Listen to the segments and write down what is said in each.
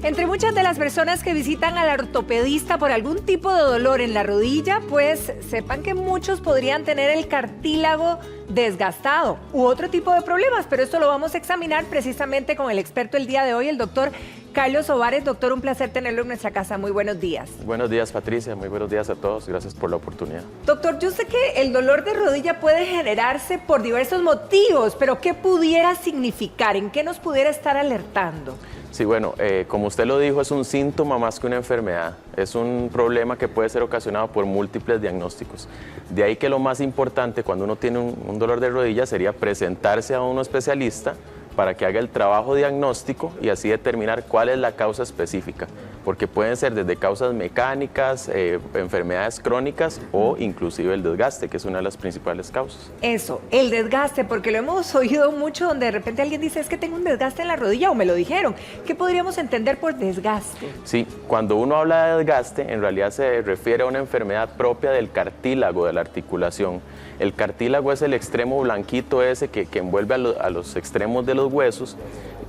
Entre muchas de las personas que visitan al ortopedista por algún tipo de dolor en la rodilla, pues sepan que muchos podrían tener el cartílago desgastado u otro tipo de problemas, pero esto lo vamos a examinar precisamente con el experto el día de hoy, el doctor Carlos Ovares. Doctor, un placer tenerlo en nuestra casa. Muy buenos días. Buenos días, Patricia. Muy buenos días a todos. Gracias por la oportunidad. Doctor, yo sé que el dolor de rodilla puede generarse por diversos motivos, pero ¿qué pudiera significar? ¿En qué nos pudiera estar alertando? Sí, bueno, como usted lo dijo, es un síntoma más que una enfermedad. Es un problema que puede ser ocasionado por múltiples diagnósticos. De ahí que lo más importante cuando uno tiene un dolor de rodilla sería presentarse a un especialista para que haga el trabajo diagnóstico y así determinar cuál es la causa específica, porque pueden ser desde causas mecánicas, enfermedades crónicas o inclusive el desgaste, que es una de las principales causas. Eso, el desgaste, porque lo hemos oído mucho donde de repente alguien dice es que tengo un desgaste en la rodilla o me lo dijeron. ¿Qué podríamos entender por desgaste? Sí, cuando uno habla de desgaste, en realidad se refiere a una enfermedad propia del cartílago de la articulación. El cartílago es el extremo blanquito ese que envuelve a los extremos de los huesos,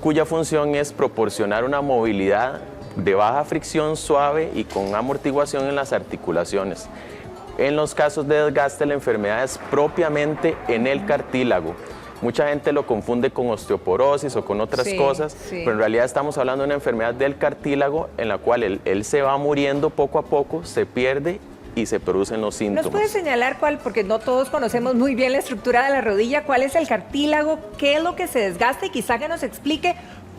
cuya función es proporcionar una movilidad de baja fricción, suave y con amortiguación en las articulaciones. En los casos de desgaste, la enfermedad es propiamente en el cartílago. Mucha gente lo confunde con osteoporosis o con otras cosas, pero en realidad estamos hablando de una enfermedad del cartílago en la cual él se va muriendo poco a poco, se pierde y se producen los síntomas. ¿Nos puede señalar cuál, porque no todos conocemos muy bien la estructura de la rodilla, cuál es el cartílago, qué es lo que se desgasta y quizá que nos explique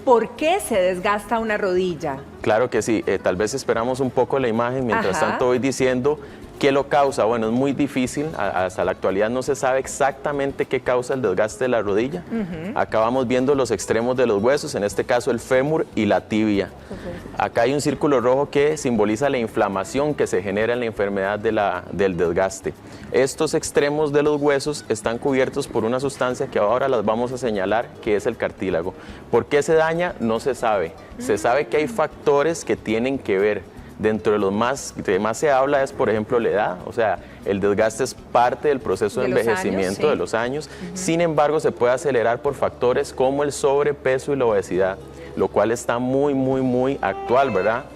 por qué se desgasta una rodilla? Claro que sí, tal vez esperamos un poco la imagen, mientras tanto voy diciendo qué lo causa. Bueno, es muy difícil, hasta la actualidad no se sabe exactamente qué causa el desgaste de la rodilla. Acá vamos viendo los extremos de los huesos, en este caso el fémur y la tibia. Acá hay un círculo rojo que simboliza la inflamación que se genera en la enfermedad del desgaste. Estos extremos de los huesos están cubiertos por una sustancia que ahora las vamos a señalar, que es el cartílago. ¿Por qué se daña? No se sabe. Se sabe que hay factores que tienen que ver. Dentro de los que más se habla es, por ejemplo, la edad, o sea, el desgaste es parte del proceso de envejecimiento de los años. Sin embargo, se puede acelerar por factores como el sobrepeso y la obesidad, lo cual está muy actual, ¿verdad?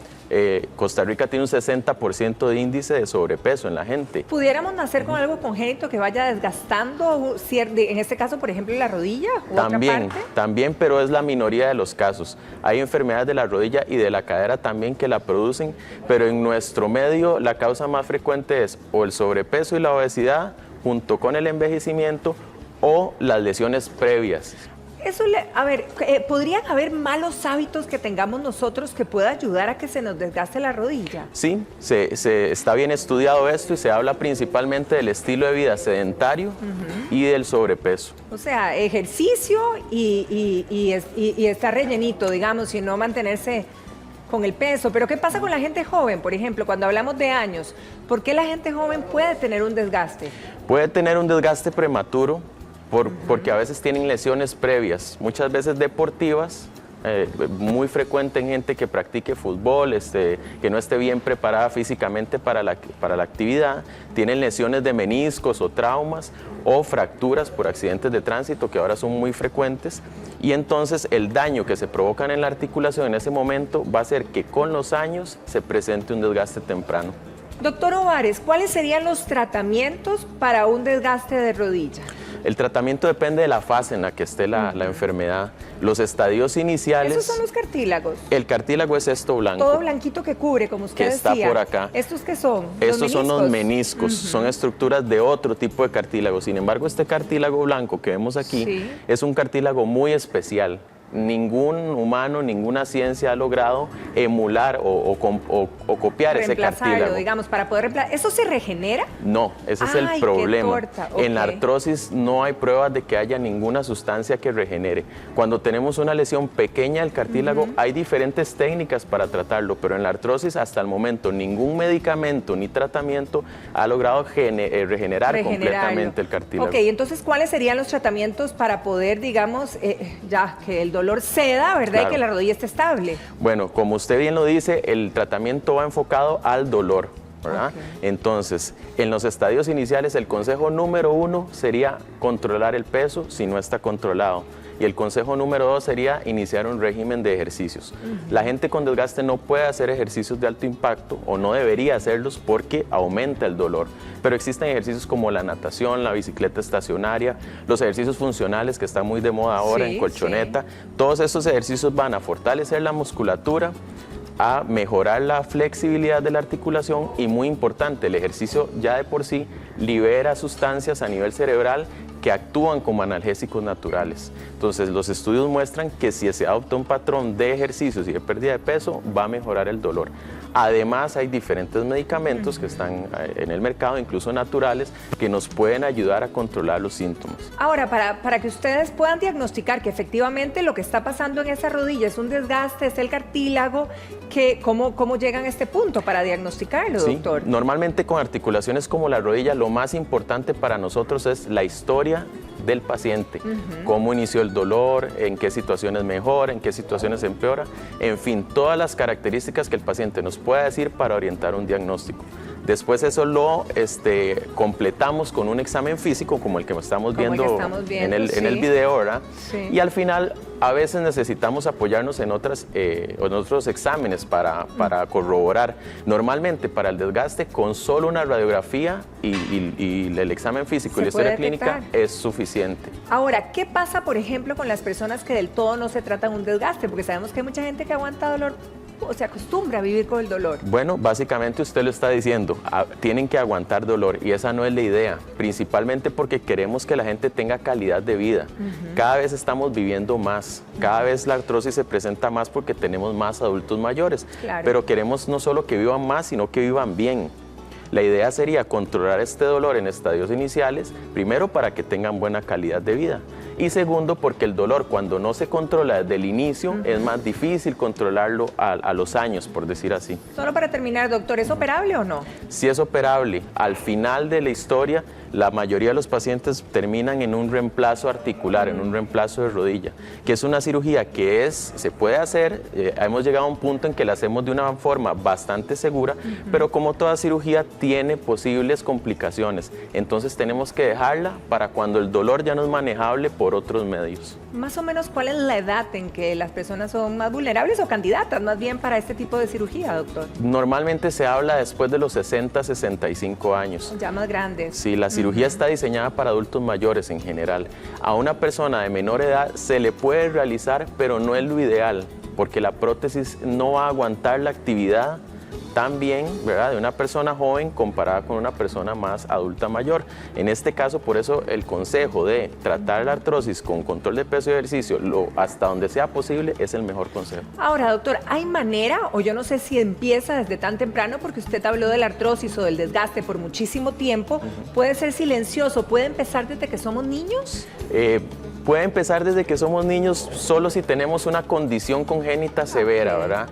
Costa Rica tiene un 60% de índice de sobrepeso en la gente. ¿Pudiéramos nacer con algo congénito que vaya desgastando, en este caso, por ejemplo, la rodilla u otra parte? También, pero es la minoría de los casos. Hay enfermedades de la rodilla y de la cadera también que la producen, pero en nuestro medio la causa más frecuente es o el sobrepeso y la obesidad junto con el envejecimiento o las lesiones previas. Eso, a ver, ¿podrían haber malos hábitos que tengamos nosotros que pueda ayudar a que se nos desgaste la rodilla? Sí, se está bien estudiado esto y se habla principalmente del estilo de vida sedentario y del sobrepeso. O sea, ejercicio y estar rellenito, digamos, y no mantenerse con el peso. Pero ¿qué pasa con la gente joven, por ejemplo, cuando hablamos de años? ¿Por qué la gente joven puede tener un desgaste? Puede tener un desgaste prematuro, porque a veces tienen lesiones previas, muchas veces deportivas, muy frecuente en gente que practique fútbol, que no esté bien preparada físicamente para la actividad, tienen lesiones de meniscos o traumas o fracturas por accidentes de tránsito que ahora son muy frecuentes, y entonces el daño que se provocan en la articulación en ese momento va a hacer que con los años se presente un desgaste temprano. Doctor Ovares, ¿cuáles serían los tratamientos para un desgaste de rodilla? El tratamiento depende de la fase en la que esté la enfermedad. Los estadios iniciales... ¿Esos son los cartílagos? El cartílago es esto blanco. Todo blanquito que cubre, como usted decía. Que está por acá. ¿Estos qué son? Estos son los meniscos, son estructuras de otro tipo de cartílago. Sin embargo, este cartílago blanco que vemos aquí es un cartílago muy especial. Ningún humano, ninguna ciencia ha logrado emular o copiar ese cartílago. Digamos, para poder reemplazar. ¿Eso se regenera? No, ese es el problema. En la artrosis no hay pruebas de que haya ninguna sustancia que regenere. Cuando tenemos una lesión pequeña del cartílago, hay diferentes técnicas para tratarlo, pero en la artrosis hasta el momento ningún medicamento ni tratamiento ha logrado regenerar completamente el cartílago. Ok, entonces, ¿cuáles serían los tratamientos para poder, digamos, ya que el dolor ceda, ¿verdad? Claro. Y que la rodilla esté estable. Bueno, como usted bien lo dice, el tratamiento va enfocado al dolor, ¿verdad? Entonces, en los estadios iniciales, el consejo número 1 sería controlar el peso si no está controlado. Y el consejo número 2 sería iniciar un régimen de ejercicios. La gente con desgaste no puede hacer ejercicios de alto impacto o no debería hacerlos porque aumenta el dolor. Pero existen ejercicios como la natación, la bicicleta estacionaria, los ejercicios funcionales que están muy de moda ahora en colchoneta. Todos estos ejercicios van a fortalecer la musculatura, a mejorar la flexibilidad de la articulación y, muy importante, el ejercicio ya de por sí libera sustancias a nivel cerebral que actúan como analgésicos naturales. Entonces, los estudios muestran que si se adopta un patrón de ejercicios y de pérdida de peso, va a mejorar el dolor. Además, hay diferentes medicamentos que están en el mercado, incluso naturales, que nos pueden ayudar a controlar los síntomas. Ahora, para que ustedes puedan diagnosticar que efectivamente lo que está pasando en esa rodilla es un desgaste, es el cartílago, ¿cómo llegan a este punto para diagnosticarlo, doctor? Normalmente con articulaciones como la rodilla, lo más importante para nosotros es la historia del paciente, cómo inició el dolor, en qué situaciones mejora, en qué situaciones empeora, en fin, todas las características que el paciente nos pueda decir para orientar un diagnóstico. Después eso lo completamos con un examen físico como el que estamos viendo, en el video, ¿verdad? Sí. Y al final a veces necesitamos apoyarnos en otros exámenes para corroborar. Normalmente para el desgaste con solo una radiografía y el examen físico y la historia clínica es suficiente. Ahora, ¿qué pasa por ejemplo con las personas que del todo no se tratan un desgaste? Porque sabemos que hay mucha gente que aguanta dolor o se acostumbra a vivir con el dolor. Bueno, básicamente usted lo está diciendo, tienen que aguantar dolor y esa no es la idea, principalmente porque queremos que la gente tenga calidad de vida. Cada vez estamos viviendo más, cada vez la artrosis se presenta más porque tenemos más adultos mayores, pero queremos no solo que vivan más, sino que vivan bien. La idea sería controlar este dolor en estadios iniciales, primero para que tengan buena calidad de vida y segundo porque el dolor cuando no se controla desde el inicio es más difícil controlarlo a los años, por decir así. Solo para terminar, doctor, ¿es operable o no? Sí es operable. Al final de la historia, la mayoría de los pacientes terminan en un reemplazo articular, en un reemplazo de rodilla, que es una cirugía que se puede hacer, hemos llegado a un punto en que la hacemos de una forma bastante segura, pero como toda cirugía tiene posibles complicaciones, entonces tenemos que dejarla para cuando el dolor ya no es manejable por otros medios. Más o menos, ¿cuál es la edad en que las personas son más vulnerables o candidatas más bien para este tipo de cirugía, doctor? Normalmente se habla después de los 60, 65 años. Ya más grandes. Sí, la cirugía está diseñada para adultos mayores en general. A una persona de menor edad se le puede realizar, pero no es lo ideal, porque la prótesis no va a aguantar la actividad tan bien, ¿verdad?, de una persona joven comparada con una persona más adulta mayor. En este caso, por eso el consejo de tratar la artrosis con control de peso y ejercicio hasta donde sea posible es el mejor consejo. Ahora, doctor, ¿hay manera, o yo no sé si empieza desde tan temprano, porque usted habló de la artrosis o del desgaste por muchísimo tiempo, puede ser silencioso, puede empezar desde que somos niños? Puede empezar desde que somos niños solo si tenemos una condición congénita severa, ¿verdad?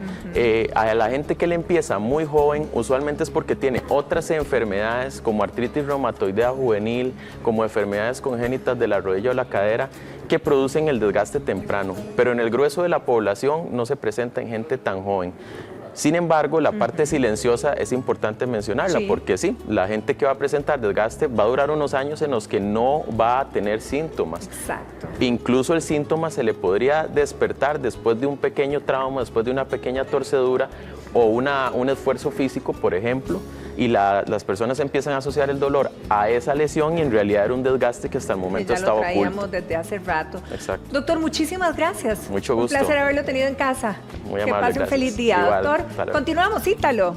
A la gente que le empieza muy joven, usualmente es porque tiene otras enfermedades como artritis reumatoidea juvenil, como enfermedades congénitas de la rodilla o la cadera, que producen el desgaste temprano. Pero en el grueso de la población no se presenta en gente tan joven. Sin embargo, la parte silenciosa es importante mencionarla, porque sí, la gente que va a presentar desgaste va a durar unos años en los que no va a tener síntomas. Exacto. Incluso el síntoma se le podría despertar después de un pequeño trauma, después de una pequeña torcedura o un esfuerzo físico, por ejemplo, y las personas empiezan a asociar el dolor a esa lesión y en realidad era un desgaste que hasta el momento estaba oculto. Ya lo traíamos desde hace rato. Exacto. Doctor, muchísimas gracias. Mucho gusto. Un placer haberlo tenido en casa. Muy amable, que pase un feliz día, igual, doctor. Continuamos, Ítalo.